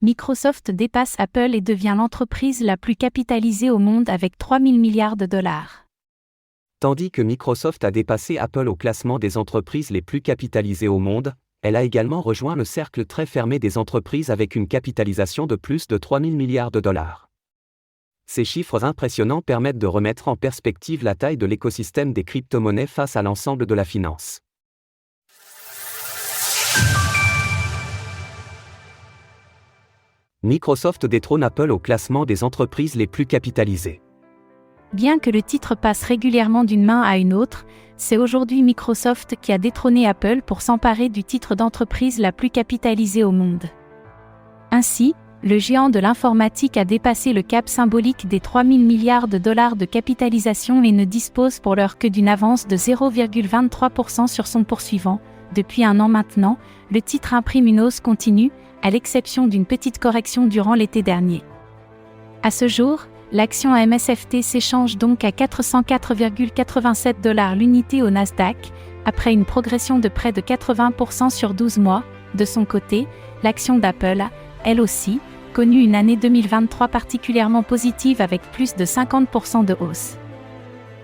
Microsoft dépasse Apple et devient l'entreprise la plus capitalisée au monde avec 3 000 milliards de dollars. Tandis que Microsoft a dépassé Apple au classement des entreprises les plus capitalisées au monde, elle a également rejoint le cercle très fermé des entreprises avec une capitalisation de plus de 3 000 milliards de dollars. Ces chiffres impressionnants permettent de remettre en perspective la taille de l'écosystème des crypto-monnaies face à l'ensemble de la finance. Microsoft détrône Apple au classement des entreprises les plus capitalisées. Bien que le titre passe régulièrement d'une main à une autre, c'est aujourd'hui Microsoft qui a détrôné Apple pour s'emparer du titre d'entreprise la plus capitalisée au monde. Ainsi, le géant de l'informatique a dépassé le cap symbolique des 3 000 milliards de dollars de capitalisation et ne dispose pour l'heure que d'une avance de 0,23% sur son poursuivant. Depuis un an maintenant, le titre imprime une hausse continue, à l'exception d'une petite correction durant l'été dernier. À ce jour, l'action MSFT s'échange donc à 404,87 $ l'unité au Nasdaq, après une progression de près de 80% sur 12 mois. De son côté, l'action d'Apple a, elle aussi, connu une année 2023 particulièrement positive avec plus de 50% de hausse.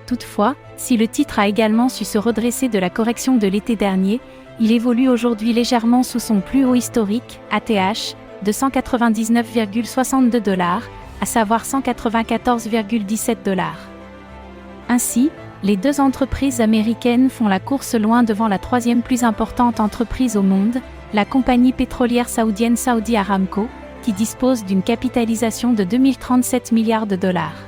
Toutefois, si le titre a également su se redresser de la correction de l'été dernier, il évolue aujourd'hui légèrement sous son plus haut historique, ATH, de 199,62 $, à savoir 194,17 $. Ainsi, les deux entreprises américaines font la course loin devant la troisième plus importante entreprise au monde, la compagnie pétrolière saoudienne Saudi Aramco, qui dispose d'une capitalisation de 2037 milliards de dollars.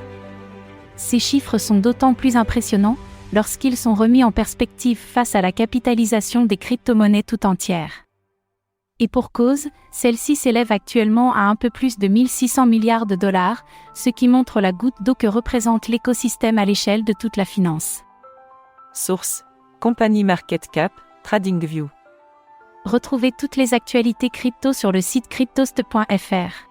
Ces chiffres sont d'autant plus impressionnants lorsqu'ils sont remis en perspective face à la capitalisation des crypto-monnaies tout entières. Et pour cause, celle-ci s'élève actuellement à un peu plus de 1600 milliards de dollars, ce qui montre la goutte d'eau que représente l'écosystème à l'échelle de toute la finance. Source: Company Market Cap, TradingView. Retrouvez toutes les actualités crypto sur le site cryptost.fr.